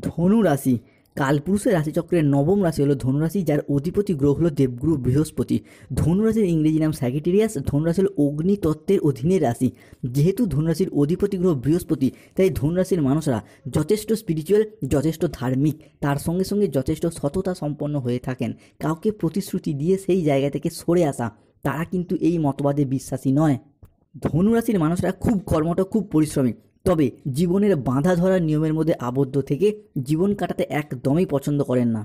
ধনু রাশি কালপুরুষের রাশিচক্রের নবম রাশি হলো ধনুরাশি, যার অধিপতি গ্রহ হলো দেবগুরু বৃহস্পতি। ধনুরাশির ইংরেজি নাম স্যাগিটেরিয়াস। ধনুরাশি হলো অগ্নিতত্ত্বের অধীনের রাশি। যেহেতু ধনুরাশির অধিপতি গ্রহ বৃহস্পতি, তাই ধনুরাশির মানুষরা যথেষ্ট স্পিরিচুয়াল, যথেষ্ট ধার্মিক, তার সঙ্গে সঙ্গে যথেষ্ট সততা সম্পন্ন হয়ে থাকেন। কাউকে প্রতিশ্রুতি দিয়ে সেই জায়গা থেকে সরে আসা, তারা কিন্তু এই মতবাদে বিশ্বাসী নয়। ধনুরাশির মানুষরা খুব কর্মঠ, খুব পরিশ্রমী, তবে জীবনের বাঁধা ধরা নিয়মের মধ্যে আবদ্ধ থেকে জীবন কাটাতে একদমই পছন্দ করেন না।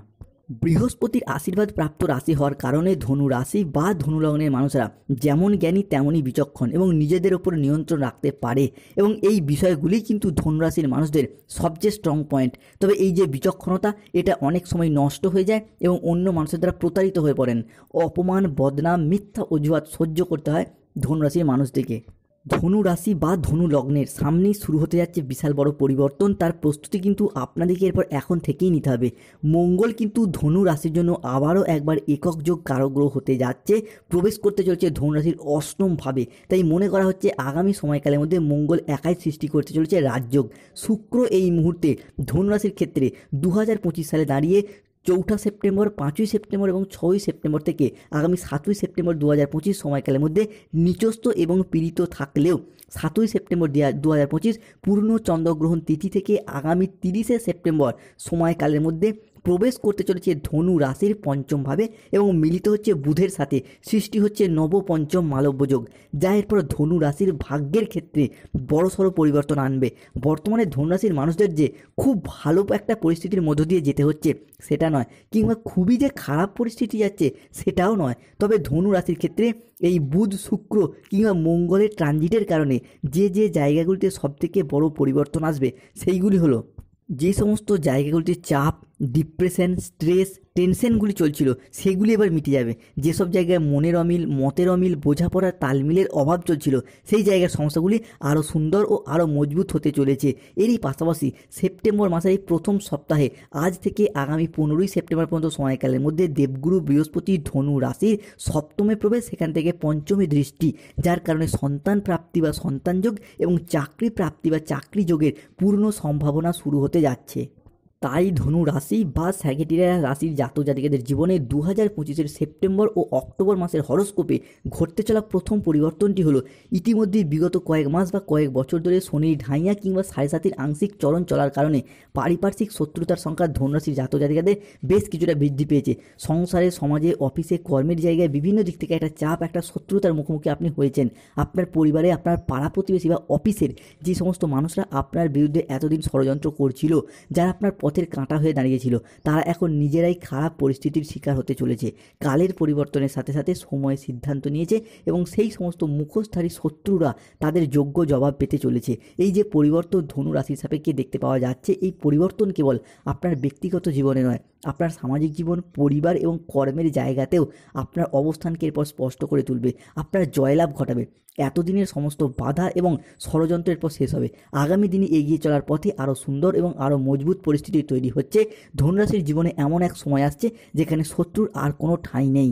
বৃহস্পতির আশীর্বাদ প্রাপ্ত রাশি হওয়ার কারণে ধনু রাশি বা ধনু লগ্নের মানুষরা যেমন জ্ঞানী তেমনই বিচক্ষণ এবং নিজেদের ওপর নিয়ন্ত্রণ রাখতে পারে, এবং এই বিষয়গুলি কিন্তু ধনুরাশির মানুষদের সবচেয়ে স্ট্রং পয়েন্ট। তবে এই যে বিচক্ষণতা, এটা অনেক সময় নষ্ট হয়ে যায় এবং অন্য মানুষের দ্বারা প্রতারিত হয়ে পড়েন। অপমান, বদনাম, মিথ্যা অজুহাত সহ্য করতে হয় ধনুরাশির মানুষদেরকে। ধনু রাশি বা ধনু লগ্নের সামনেই শুরু হতে যাচ্ছে বিশাল বড় পরিবর্তন। তার প্রস্তুতি কিন্তু আপনাদেরকে এরপর এখন থেকেই নিতে হবে। মঙ্গল কিন্তু ধনু রাশির জন্য আবারও একবার একক যোগ কারক গ্রহ হতে যাচ্ছে, প্রবেশ করতে চলেছে ধনু রাশির অষ্টম ভাবে। তাই মনে করা হচ্ছে আগামী সময়কালের মধ্যে মঙ্গল একাই সৃষ্টি করতে চলেছে রাজযোগ। শুক্র এই মুহূর্তে ধনু রাশির ক্ষেত্রে 2025 সালে দাঁড়িয়ে 4 সেপ্টেম্বর, 5 সেপ্টেম্বর এবং 6 সেপ্টেম্বর থেকে আগামী 7 সেপ্টেম্বর 2025 সময়কালের মধ্যে নিচস্থ এবং পীড়িত থাকলেও 7 সেপ্টেম্বর 2025 পূর্ণ চন্দ্রগ্রহণ তিথি থেকে আগামী 30 সেপ্টেম্বর সময়কালের মধ্যে প্রবেশ করতে চলেছে ধনু রাশির পঞ্চম ভাবে এবং মিলিত হচ্ছে বুধের সাথে, সৃষ্টি হচ্ছে নবপঞ্চম মালব্য যোগ, যা এরপর ধনু রাশির ভাগ্যের ক্ষেত্রে বড়সড় পরিবর্তন আনবে। বর্তমানে ধনু রাশির মানুষদের যে খুব ভালো একটা পরিস্থিতির মধ্য দিয়ে যেতে হচ্ছে সেটা নয়, কিংবা খুবই যে খারাপ পরিস্থিতি যাচ্ছে সেটাও নয়। তবে ধনু রাশির ক্ষেত্রে এই বুধ, শুক্র কিংবা মঙ্গলের ট্রানজিটের কারণে যে যে জায়গাগুলিতে সবথেকে বড় পরিবর্তন আসবে সেইগুলি হলো, যে সমস্ত জায়গাগুলিতে চাপ, ডিপ্রেশন, স্ট্রেস, টেনশনগুলি চলছিল সেগুলি এবার মিটে যাবে। যেসব জায়গায় মনের অমিল, মতের অমিল, বোঝাপড়ার তালমিলের অভাব চলছিল, সেই জায়গার সমস্যাগুলি আরও সুন্দর ও আরও মজবুত হতে চলেছে। এরই পাশাপাশি সেপ্টেম্বর মাসের এই প্রথম সপ্তাহে, আজ থেকে আগামী 15 সেপ্টেম্বর পর্যন্ত সময়কালের মধ্যে দেবগুরু বৃহস্পতি ধনু রাশির সপ্তমে প্রবেশ, সেখান থেকে পঞ্চমে দৃষ্টি, যার কারণে সন্তান প্রাপ্তি বা সন্তান যোগ এবং চাকরি প্রাপ্তি বা চাকরি যোগের পূর্ণ সম্ভাবনা শুরু হতে যাচ্ছে। তাই ধনু রাশি বা স্যাগিটেরিয়াস রাশির জাতক জাতিকাদের জীবনে 2025 সেপ্টেম্বর ও অক্টোবর মাসের হরোস্কোপে ঘটতে চলা প্রথম পরিবর্তনটি হলো, ইতিমধ্যে বিগত কয়েক মাস বা কয়েক বছর ধরে শনির ঢাইয়া কিংবা 7.5-এর আংশিক চরণ চলার কারণে পারিপার্শ্বিক শত্রুতার সংখ্যা ধনুরাশির জাতক জাতিকাদের বেশ কিছুটা বৃদ্ধি পেয়েছে। সংসারে, সমাজে, অফিসে, কর্মের জায়গায় বিভিন্ন দিক থেকে একটা চাপ, একটা শত্রুতার মুখোমুখি আপনি হয়েছেন। আপনার পরিবারে, আপনার পাড়া প্রতিবেশী বা অফিসের যে সমস্ত মানুষরা আপনার বিরুদ্ধে এতদিন ষড়যন্ত্র করছিল, যারা আপনার পথের কাঁটা হয়ে দাঁড়িয়েছিল, তারা এখন নিজেরাই খারাপ পরিস্থিতির শিকার হতে চলেছে। কালের পরিবর্তনের সাথে সাথে সময় সিদ্ধান্ত নিয়েছে এবং সেই সমস্ত মুখোশধারী শত্রুরা তাদের যোগ্য জবাব পেতে চলেছে। এই যে পরিবর্তন ধনু রাশির সাপেক্ষে দেখতে পাওয়া যাচ্ছে, এই পরিবর্তন কেবল আপনার ব্যক্তিগত জীবনে নয়, আপনার সামাজিক জীবন, পরিবার এবং কর্মের জায়গাতেও আপনার অবস্থানকে এরপর স্পষ্ট করে তুলবে, আপনার জয়লাভ ঘটাবে। এতদিনের সমস্ত বাধা এবং ষড়যন্ত্রের পর শেষ হবে। আগামী দিনে এগিয়ে চলার পথে আরও সুন্দর এবং আরও মজবুত পরিস্থিতি তৈরি হচ্ছে। ধনুরাশির জীবনে এমন এক সময় আসছে যেখানে শত্রুর আর কোনো ঠাঁই নেই।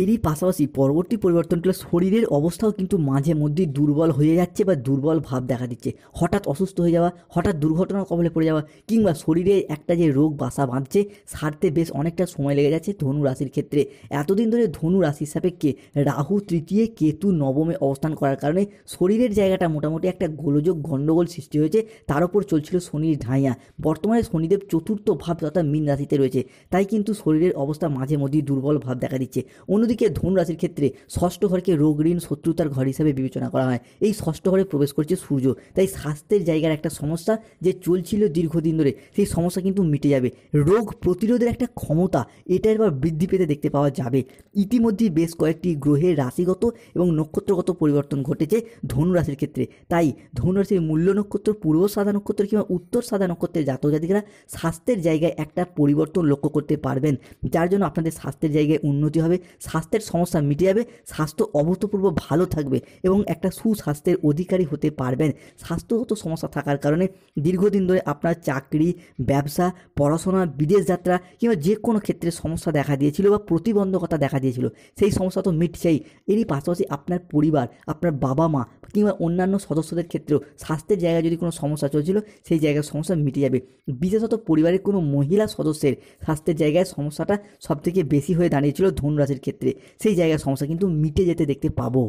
এরই পাশাপাশি পরবর্তী পরিবর্তনগুলো, শরীরের অবস্থাও কিন্তু মাঝে মধ্যেই দুর্বল হয়ে যাচ্ছে বা দুর্বল ভাব দেখা দিচ্ছে। হঠাৎ অসুস্থ হয়ে যাওয়া, হঠাৎ দুর্ঘটনার কবলে পড়ে যাওয়া, কিংবা শরীরে একটা যে রোগ বাসা বাঁধছে, সারতে বেশ অনেকটা সময় লেগে যাচ্ছে ধনু রাশির ক্ষেত্রে। এতদিন ধরে ধনু রাশির সাপেক্ষে রাহু তৃতীয়, কেতু নবমে অবস্থান করার কারণে শরীরের জায়গাটা মোটামুটি একটা গোলযোগ গণ্ডগোল সৃষ্টি হয়েছে। তার উপর চলছিল শনির ঢাইয়া। বর্তমানে শনিদেব চতুর্থ ভাব তথা মীন রাশিতে রয়েছে, তাই কিন্তু শরীরের অবস্থা মাঝে মধ্যেই দুর্বল ভাব দেখা দিচ্ছে। অন্যদিকে ধনু রাশির ক্ষেত্রে ষষ্ঠ ঘরকে রোগ, ঋণ, শত্রুতার ঘর হিসাবে বিবেচনা করা হয়। এই ষষ্ঠ ঘরে প্রবেশ করছে সূর্য, তাই স্বাস্থ্যের জায়গার একটা সমস্যা যে চলছিল দীর্ঘদিন ধরে, সেই সমস্যা কিন্তু মিটে যাবে। রোগ প্রতিরোধের একটা ক্ষমতা, এটা এবার বৃদ্ধি পেতে দেখতে পাওয়া যাবে। ইতিমধ্যেই বেশ কয়েকটি গ্রহের রাশিগত এবং নক্ষত্রগত পরিবর্তন ঘটেছে ধনু রাশির ক্ষেত্রে। তাই ধনু রাশির মূল্য নক্ষত্র, পূর্ব সাদা নক্ষত্র কিংবা উত্তর সাদা নক্ষত্রের জাতক জাতিকারা স্বাস্থ্যের জায়গায় একটা পরিবর্তন লক্ষ্য করতে পারবেন, যার জন্য আপনাদের স্বাস্থ্যের জায়গায় উন্নতি হবে, স্বাস্থ্যের সমস্যা মিটে যাবে, স্বাস্থ্য অভূতপূর্ব ভালো থাকবে এবং একটা সুস্বাস্থ্যের অধিকারী হতে পারবেন। স্বাস্থ্যগত সমস্যা থাকার কারণে দীর্ঘদিন ধরে আপনার চাকরি, ব্যবসা, পড়াশোনা, বিদেশ যাত্রা কিংবা যে কোনো ক্ষেত্রে সমস্যা দেখা দিয়েছিল বা প্রতিবন্ধকতা দেখা দিয়েছিল, সেই সমস্যা তো মিটছেই। এরই পাশাপাশি আপনার পরিবার, আপনার বাবা মা কিংবা অন্যান্য সদস্যদের ক্ষেত্রেও স্বাস্থ্যের জায়গায় যদি কোনো সমস্যা চলছিল, সেই জায়গার সমস্যা মিটে যাবে। বিশেষত পরিবারের কোনো মহিলা সদস্যের স্বাস্থ্যের জায়গায় সমস্যাটা সবথেকে বেশি হয়ে দাঁড়িয়েছিল ধনুরাশির ক্ষেত্রে, সেই জায়গার সমস্যা কিন্তু মিটে যেতে দেখতে পাবো।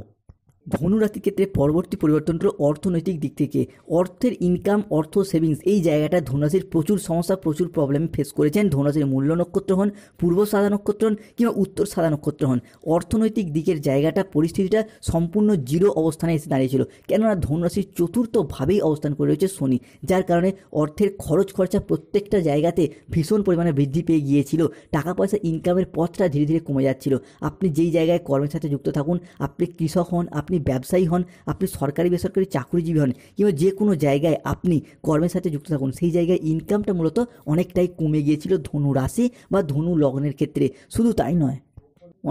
ধনুরাশির ক্ষেত্রে পরবর্তী পরিবর্তন হলো অর্থনৈতিক দিক থেকে। অর্থের ইনকাম, অর্থ সেভিংস, এই জায়গাটা ধনুরাশির প্রচুর সমস্যা, প্রচুর প্রবলেম ফেস করেছেন। ধনুরাশির মূল্য নক্ষত্র হন, পূর্ব সাদা নক্ষত্র হন কিংবা উত্তর সাদা নক্ষত্র হন, অর্থনৈতিক দিকের জায়গাটা, পরিস্থিতিটা সম্পূর্ণ জিরো অবস্থানে এসে দাঁড়িয়েছিল। কেননা ধনুরাশির চতুর্থভাবেই অবস্থান করে রয়েছে শনি, যার কারণে অর্থের খরচ খরচা প্রত্যেকটা জায়গাতে ভীষণ পরিমাণে বৃদ্ধি পেয়ে গিয়েছিল। টাকা পয়সা ইনকামের পথটা ধীরে ধীরে কমে যাচ্ছিল। আপনি যেই জায়গায় কর্মের সাথে যুক্ত থাকুন, আপনি কৃষক হন, আপনি ব্যবসায়ী হন, আপনি সরকারি বেসরকারি চাকরিজীবী হন কিংবা যে কোনো জায়গায় আপনি কর্মের সাথে যুক্ত থাকুন, সেই জায়গায় ইনকামটা মূলত অনেকটাই কমে গিয়েছিল ধনু রাশি বা ধনু লগ্নের ক্ষেত্রে। শুধু তাই নয়,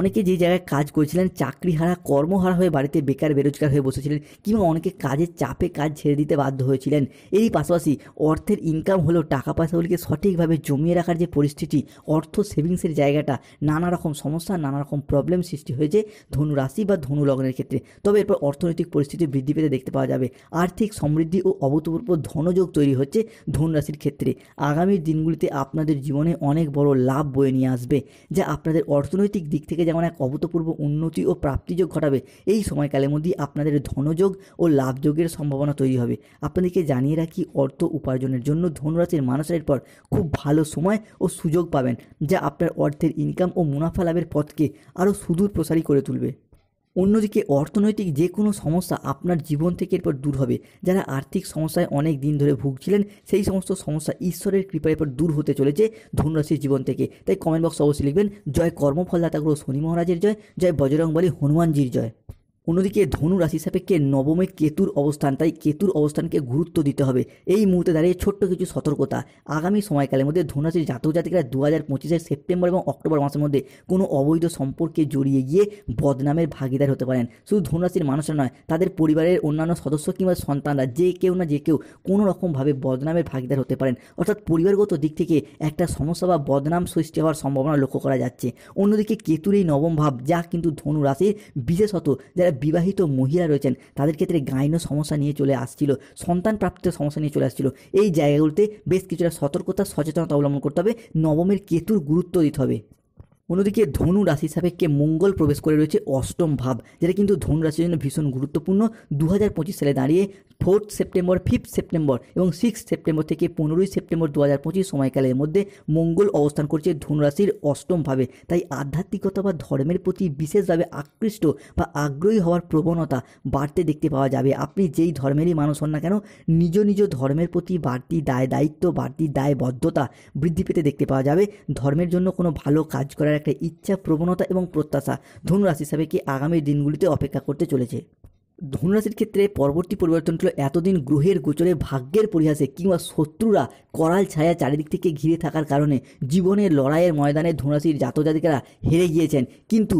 অনেকে যে জায়গায় কাজ করেছিলেন চাকরিহারা, কর্মহারা হয়ে বাড়িতে বেকার বেরোজগার হয়ে বসেছিলেন কিংবা অনেকে কাজের চাপে কাজ ছেড়ে দিতে বাধ্য হয়েছিলেন। এরই পাশাপাশি অর্থের ইনকাম হলেও টাকা পয়সাগুলিকে সঠিকভাবে জমিয়ে রাখার যে পরিস্থিতি, অর্থ সেভিংসের জায়গাটা, নানা রকম সমস্যা, নানা রকম প্রবলেম সৃষ্টি হয়েছে ধনু রাশি বা ধনু লগ্নের ক্ষেত্রে। তবে এরপর অর্থনৈতিক পরিস্থিতি বৃদ্ধি পেতে দেখতে পাওয়া যাবে। আর্থিক সমৃদ্ধি ও অভূতপূর্ব ধনযোগ তৈরি হচ্ছে ধনু রাশির ক্ষেত্রে। আগামী দিনগুলিতে আপনাদের জীবনে অনেক বড় লাভ বয়ে নিয়ে আসবে, যা আপনাদের অর্থনৈতিক দিক থেকে যেমন এক অভূতপূর্ব উন্নতি ও প্রাপ্তিযোগ ঘটাবে, এই সময়কালের মধ্যেই আপনাদের ধনযোগ ও লাভযোগের সম্ভাবনা তৈরি হবে। আপনাদেরকে জানিয়ে রাখি, অর্থ উপার্জনের জন্য ধনুরাশির মানুষের পর খুব ভালো সময় ও সুযোগ পাবেন, যা আপনার অর্থের ইনকাম ও মুনাফা লাভের পথকে আরও সুদূর প্রসারী করে তুলবে। অন্যদিকে অর্থনৈতিক যে কোনো সমস্যা আপনার জীবন থেকে এরপর দূর হবে। যারা আর্থিক সমস্যায় অনেক দিন ধরে ভুগছিলেন, সেই সমস্ত সমস্যা ঈশ্বরের কৃপায় এরপর দূর হতে চলেছে ধনুরাশির জীবন থেকে। তাই কমেন্ট বক্স অবশ্যই লিখবেন, জয় কর্মফলদাতা গ্রহ শনি মহারাজের জয়, জয় বজরংবলী হনুমানজির জয়। অন্যদিকে ধনু রাশি সাপেক্ষে নবমে কেতুর অবস্থান, তাই কেতুর অবস্থানকে গুরুত্ব দিতে হবে। এই মুহূর্তে দাঁড়িয়ে ছোট্ট কিছু সতর্কতা। আগামী সময়কালের মধ্যে ধনু রাশির জাতক জাতিকারা 2025-এর সেপ্টেম্বর এবং অক্টোবর মাসের মধ্যে কোনো অবৈধ সম্পর্কে জড়িয়ে গিয়ে বদনামের ভাগিদার হতে পারেন। শুধু ধনু রাশির মানুষরা নয়, তাদের পরিবারের অন্যান্য সদস্য কিংবা সন্তানরা যে কেউ না যে কেউ কোনো রকমভাবে বদনামের ভাগিদার হতে পারেন। অর্থাৎ পরিবারগত দিক থেকে একটা সমস্যা বা বদনাম সৃষ্টি হওয়ার সম্ভাবনা লক্ষ্য করা যাচ্ছে। অন্যদিকে কেতুর এই নবম ভাব, যা কিন্তু ধনু রাশির বিশেষত যারা বিবাহিত মহিলা রয়েছেন তাদের ক্ষেত্রে গাইনো সমস্যা নিয়ে চলে আসছিল, সন্তান প্রাপ্তির সমস্যা নিয়ে চলে আসছিল। এই জায়গাগুলোতে বেশ কিছুটা সতর্কতা, সচেতনতা অবলম্বন করতে হবে। নবমের কেতুর গুরুত্ব দিতে হবে। অন্যদিকে ধনু রাশি সাপেক্ষে মঙ্গল প্রবেশ করে রয়েছে অষ্টম ভাব, যেটা কিন্তু ধনু রাশির জন্য ভীষণ গুরুত্বপূর্ণ। 2025 সালে দাঁড়িয়ে 4 সেপ্টেম্বর, 5 সেপ্টেম্বর এবং 6 সেপ্টেম্বর থেকে 15 সেপ্টেম্বর 2025 সময়কালের মধ্যে মঙ্গল অবস্থান করছে ধনু রাশির অষ্টম ভাবে। তাই আধ্যাত্মিকতা বা ধর্মের প্রতি বিশেষভাবে আকৃষ্ট বা আগ্রহী হওয়ার প্রবণতা বাড়তে দেখতে পাওয়া যাবে। আপনি যেই ধর্মেরই মানুষ হন না কেন, নিজ নিজ ধর্মের প্রতি বাড়তি দায় দায়িত্ব, বাড়তি দায়বদ্ধতা বৃদ্ধি পেতে দেখতে পাওয়া যাবে। ধর্মের জন্য কোনো ভালো কাজ করার একটা ইচ্ছা, প্রবণতা এবং প্রত্যাশা ধনু রাশি হিসাবে কি আগামী দিনগুলিতে অপেক্ষা করতে চলেছে। ধনুরাশির ক্ষেত্রে পরবর্তী পরিবর্তন হলো এতদিন গ্রহের গোচরে, ভাগ্যের পরিহাসে কিংবা শত্রুরা করাল ছায়া চারিদিক থেকে ঘিরে থাকার কারণে জীবনের লড়াইয়ের ময়দানে ধনুরাশির জাতক জাতিকারা হেরে গিয়েছেন, কিন্তু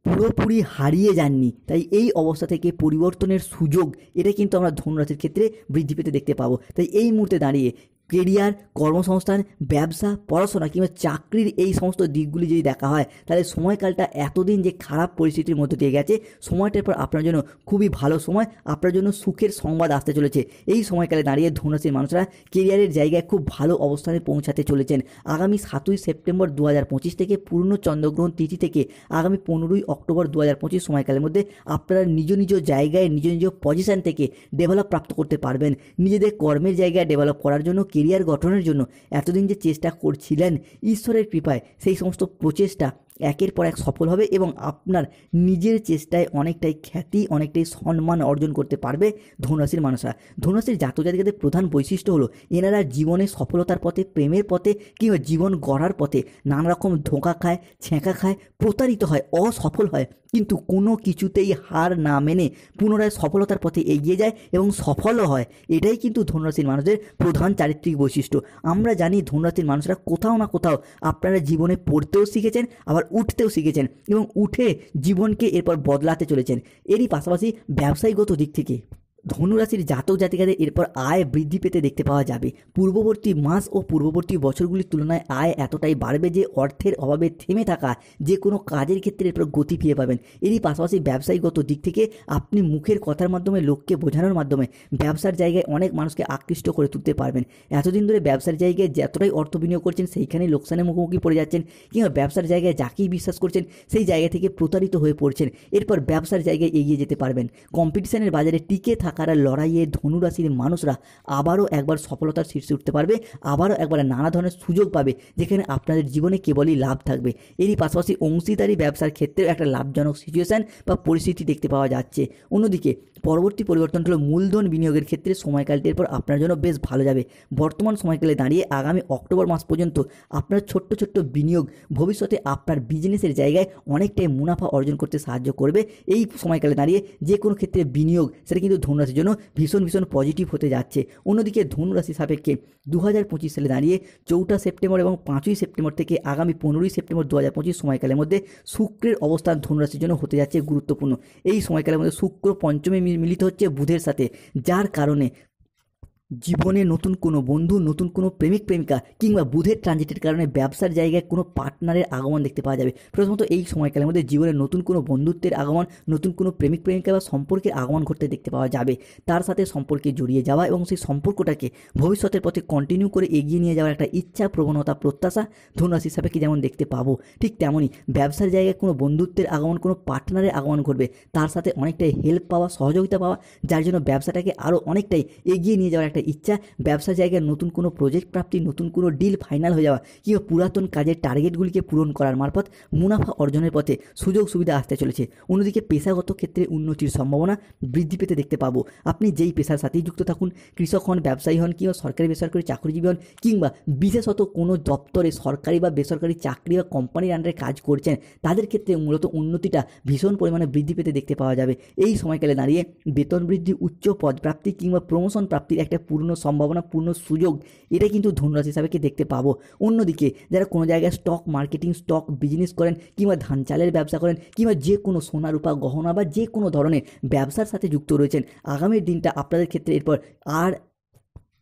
পুরোপুরি হারিয়ে যাননি। তাই এই অবস্থা থেকে পরিবর্তনের সুযোগ, এটা কিন্তু আমরা ধনুরাশির ক্ষেত্রে বৃদ্ধি পেতে দেখতে পাবো। তাই এই মুহূর্তে দাঁড়িয়ে কেরিয়ার, কর্মসংস্থান, ব্যবসা, পড়াশোনা কিংবা চাকরির এই সমস্ত দিকগুলি যদি দেখা হয়, তাহলে সময়কালটা এতদিন যে খারাপ পরিস্থিতির মধ্যে দিয়ে গেছে, সময়টার পর আপনার জন্য খুবই ভালো সময়, আপনার জন্য সুখের সংবাদ আসতে চলেছে। এই সময়কালে দাঁড়িয়ে ধনুরাশির মানুষরা কেরিয়ারের জায়গায় খুব ভালো অবস্থানে পৌঁছাতে চলেছেন। আগামী 7 সেপ্টেম্বর 2025 থেকে পূর্ণ চন্দ্রগ্রহণ তিথি থেকে আগামী 15 অক্টোবর 2025 সময়কালের মধ্যে আপনারা নিজ নিজ জায়গায়, নিজ নিজ পজিশন থেকে ডেভেলপ প্রাপ্ত করতে পারবেন। নিজেদের কর্মের জায়গায় ডেভেলপ করার জন্য, কেরিয়ার গঠনের জন্য এতদিন যে চেষ্টা করছিলেন, ঈশ্বরের কৃপায় সেই সমস্ত প্রচেষ্টা একের পর এক সফল হবে এবং আপনার নিজের চেষ্টায় অনেকটাই খ্যাতি, অনেকটাই সম্মান অর্জন করতে পারবে ধনুরাশির মানুষরা। ধনুরাশির জাতক জাতিকাদের প্রধান বৈশিষ্ট্য হলো এনারা জীবনে সফলতার পথে, প্রেমের পথে কিংবা জীবন গড়ার পথে নানা রকম ধোঁকা খায়, ছ্যাঁকা খায়, প্রতারিত হয়, অসফল হয়, কিন্তু কোনো কিছুতেই হার না মেনে পুনরায় সফলতার পথে এগিয়ে যায় এবং সফলও হয়। এটাই কিন্তু ধনুরাশির মানুষদের প্রধান চারিত্রিক অলৌকিক বৈশিষ্ট্য। আমরা জানি ধনুরাশির মানুষরা কোথাও না কোথাও আপনারা জীবনে পড়তেও শিখেছেন, আবার উঠতেও শিখেছেন এবং উঠে জীবনকে এরপর বদলাতে চলেছেন। এরই পাশাপাশি ব্যবসায়িকগত দিক থেকে ধনুরাশির জাতক জাতিকাদের এরপর আয় বৃদ্ধি পেতে দেখতে পাওয়া যাবে। পূর্ববর্তী মাস ও পূর্ববর্তী বছরগুলির তুলনায় আয় এতটাই বাড়বে যে অর্থের অভাবে থেমে থাকা যে কোনো কাজের ক্ষেত্রে এরপর গতি ফিরে পাবেন। এরই পাশাপাশি ব্যবসায়িকগত দিক থেকে আপনি মুখের কথার মাধ্যমে লোককে বোঝানোর মাধ্যমে ব্যবসার জায়গায় অনেক মানুষকে আকৃষ্ট করে তুলতে পারবেন। এতদিন ধরে ব্যবসার জায়গায় যতটাই অর্থ বিনিয়োগ করছেন সেইখানেই লোকসানের মুখোমুখি পড়ে যাচ্ছেন, কিংবা ব্যবসার জায়গায় যাকেই বিশ্বাস করছেন সেই জায়গা থেকে প্রতারিত হয়ে পড়ছেন। এরপর ব্যবসার জায়গায় এগিয়ে যেতে পারবেন। কম্পিটিশনের বাজারে টিকে থাকার লড়াইয়ে ধনুরাশির মানুষরা আবারও একবার সফলতার শীর্ষে উঠতে পারবে, আবারও একবার নানা ধরনের সুযোগ পাবে যেখানে আপনাদের জীবনে কেবলই লাভ থাকবে। এরই পাশাপাশি অংশীদারি ব্যবসার ক্ষেত্রেও একটা লাভজনক সিচুয়েশন বা পরিস্থিতি দেখতে পাওয়া যাচ্ছে। অন্যদিকে পরবর্তী পরিবর্তন হলো মূলধন বিনিয়োগের ক্ষেত্রে সময়কালটির পর আপনার জন্য বেশ ভালো যাবে। বর্তমান সময়কালে দাঁড়িয়ে আগামী অক্টোবর মাস পর্যন্ত আপনার ছোট্ট ছোট্ট বিনিয়োগ ভবিষ্যতে আপনার বিজনেসের জায়গায় অনেকটাই মুনাফা অর্জন করতে সাহায্য করবে। এই সময়কালে দাঁড়িয়ে যে কোনো ক্ষেত্রে বিনিয়োগ সেটা কিন্তু ধনুরাশির জন্য ভীষণ পজিটিভ হতে যাচ্ছে। অন্যদিকে ধনুরাশি সাপেক্ষে 2025 সালে দাঁড়িয়ে 4 সেপ্টেম্বর এবং 5 সেপ্টেম্বর থেকে আগামী 15 সেপ্টেম্বর 2025 সময়কালের মধ্যে শুক্রের অবস্থান ধনুরাশির জন্য হতে যাচ্ছে গুরুত্বপূর্ণ। এই সময়কালের মধ্যে শুক্র পঞ্চমে মিলিত হচ্ছে বুধের সাথে, যার কারণে জীবনে নতুন কোনো বন্ধু, নতুন কোনো প্রেমিক প্রেমিকা কিংবা বুধের ট্রানজিটের কারণে ব্যবসার জায়গায় কোনো পার্টনারের আগমন দেখতে পাওয়া যাবে। প্রথমত এই সময়কালের মধ্যে জীবনে নতুন কোনো বন্ধুত্বের আগমন, নতুন কোনো প্রেমিক প্রেমিকা বা সম্পর্কের আগমন ঘটতে দেখতে পাওয়া যাবে। তার সাথে সম্পর্কে জড়িয়ে যাওয়া এবং সেই সম্পর্কটাকে ভবিষ্যতের পথে কন্টিনিউ করে এগিয়ে নিয়ে যাওয়ার একটা ইচ্ছা, প্রবণতা, প্রত্যাশা ধনুরাশির সাপেক্ষে যেমন দেখতে পাবো, ঠিক তেমনই ব্যবসার জায়গায় কোনো বন্ধুত্বের আগমন, কোনো পার্টনারের আগমন ঘটবে। তার সাথে অনেকটাই হেল্প পাওয়া, সহযোগিতা পাওয়া, যার জন্য ব্যবসাটাকে আরও অনেকটাই এগিয়ে নিয়ে যাওয়ার একটা ইচ্ছা, ব্যবসা জায়গায় নতুন কোনো প্রজেক্ট প্রাপ্তি, নতুন কোনো ডিল ফাইনাল হয়ে যাওয়া কিংবা পুরাতন কাজের টার্গেটগুলিকে পূরণ করার মারফত মুনাফা অর্জনের পথে সুযোগ সুবিধা আসতে চলেছে। অন্যদিকে পেশাগত ক্ষেত্রে উন্নতির সম্ভাবনা বৃদ্ধি পেতে দেখতে পাবো। আপনি যেই পেশার সাথেই যুক্ত থাকুন, কৃষক হন, ব্যবসায়ী হন, কিংবা সরকারি বেসরকারি চাকরিজীবী হন, কিংবা বিশেষত কোনো দপ্তরে সরকারি বা বেসরকারি চাকরি বা কোম্পানির আন্ডারে কাজ করছেন, তাদের ক্ষেত্রে মূলত উন্নতিটা ভীষণ পরিমাণে বৃদ্ধি পেতে দেখতে পাওয়া যাবে। এই সময়কালে দাঁড়িয়ে বেতন বৃদ্ধি, উচ্চ পদপ্রাপ্তি কিংবা প্রমোশন প্রাপ্তির একটা পূর্ণ সম্ভাবনা, পূর্ণ সুযোগ এটা কিন্তু ধনুরাশি হিসাবে দেখতে পাবো। অন্যদিকে যারা কোনো জায়গায় স্টক মার্কেটিং, স্টক বিজনেস করেন, কিংবা ধান চালের ব্যবসা করেন, কিংবা যে কোনো সোনা রূপা গহনা বা যে কোনো ধরনের ব্যবসার সাথে যুক্ত রয়েছেন, আগামীর দিনটা আপনাদের ক্ষেত্রে এরপর আর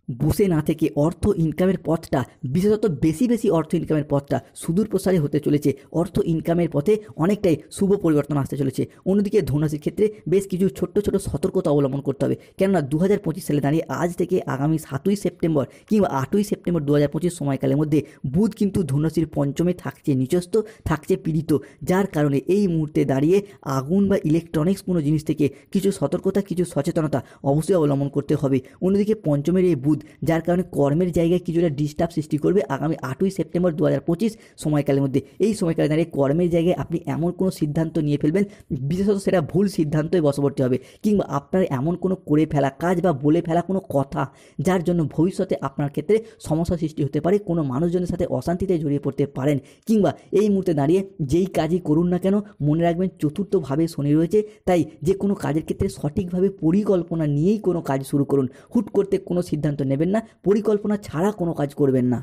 বসে না থেকে অর্থ ইনকামের পথটা, বিশেষত বেশি অর্থ ইনকামের পথটা সুদূর প্রসারী হতে চলেছে। অর্থ ইনকামের পথে অনেকটাই শুভ পরিবর্তন আসতে চলেছে। অন্যদিকে ধনুরাশির ক্ষেত্রে বেশ কিছু ছোট্ট সতর্কতা অবলম্বন করতে হবে, কেননা 2025 সালে দাঁড়িয়ে আজ থেকে আগামী 7 সেপ্টেম্বর কিংবা 8 সেপ্টেম্বর 2025 সময়কালের মধ্যে বুধ কিন্তু ধনুরাশির পঞ্চমে থাকছে নিচস্থ, থাকছে পীড়িত, যার কারণে এই মুহূর্তে দাঁড়িয়ে আগুন বা ইলেকট্রনিক্স কোনো জিনিস থেকে কিছু সতর্কতা, কিছু সচেতনতা অবশ্যই অবলম্বন করতে হবে। অন্যদিকে পঞ্চমের এই বুধ, যার কারণে কর্মের জায়গায় কিছুটা ডিস্টার্ব সৃষ্টি করবে আগামী 8 সেপ্টেম্বর 2025 সময়কালের মধ্যে। এই সময়কালে দাঁড়িয়ে কর্মের জায়গায় আপনি এমন কোনো সিদ্ধান্ত নিয়ে ফেলবেন, বিশেষত সেটা ভুল সিদ্ধান্তই বশবর্তী হবে, কিংবা আপনার এমন কোনো করে ফেলা কাজ বা বলে ফেলা কোনো কথা যার জন্য ভবিষ্যতে আপনার ক্ষেত্রে সমস্যা সৃষ্টি হতে পারে, কোনো মানুষজনের সাথে অশান্তিতে জড়িয়ে পড়তে পারেন। কিংবা এই মুহূর্তে দাঁড়িয়ে যেই কাজই করুন না কেন মনে রাখবেন চতুর্থভাবে শনি রয়েছে, তাই যে কোনো কাজের ক্ষেত্রে সঠিকভাবে পরিকল্পনা নিয়েই কোনো কাজ শুরু করুন। হুট করতে কোনো সিদ্ধান্ত নেবেন না, পরিকল্পনা ছাড়া কোনো কাজ করবেন না।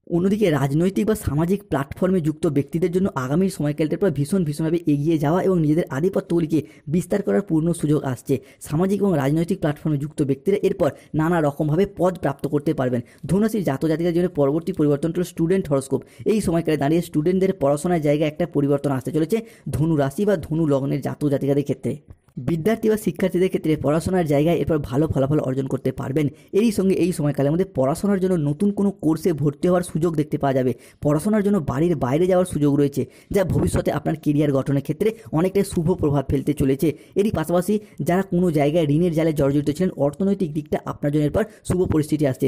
অন্যদিকে রাজনৈতিক বা সামাজিক প্ল্যাটফর্মে যুক্ত ব্যক্তিদের জন্য আগামী সময়কালটার পর ভীষণভাবে এগিয়ে যাওয়া এবং নিজেদের আধিপত্যগুলিকে বিস্তার করার পূর্ণ সুযোগ আসছে। সামাজিক এবং রাজনৈতিক প্ল্যাটফর্মে যুক্ত ব্যক্তিরা এরপর নানা রকমভাবে পদ প্রাপ্ত করতে পারবেন। ধনুরাশির জাতজাতিকার জন্য পরবর্তী পরিবর্তন হল স্টুডেন্ট হরোস্কোপ। এই সময়কালে দাঁড়িয়ে স্টুডেন্টদের পড়াশোনার জায়গায় একটা পরিবর্তন আসতে চলেছে ধনুরাশি বা ধনু লগ্নের জাতজাতিকাদের ক্ষেত্রে। বিদ্যার্থী বা শিক্ষার্থীদের ক্ষেত্রে পড়াশোনার জায়গায় এরপর ভালো ফলাফল অর্জন করতে পারবেন। এরই সঙ্গে এই সময়কালের মধ্যে পড়াশোনার জন্য নতুন কোনো কোর্সে ভর্তি হওয়ার সুযোগ দেখতে পাওয়া যাবে। পড়াশোনার জন্য বাড়ির বাইরে যাওয়ার সুযোগ রয়েছে, যা ভবিষ্যতে আপনার কেরিয়ার গঠনের ক্ষেত্রে অনেকটাই শুভ প্রভাব ফেলতে চলেছে। এরই পাশাপাশি যারা কোনো জায়গায় ঋণের জালে জর্জরিত ছিলেন, অর্থনৈতিক দিকটা আপনার জন্য এরপর শুভ পরিস্থিতি আসছে।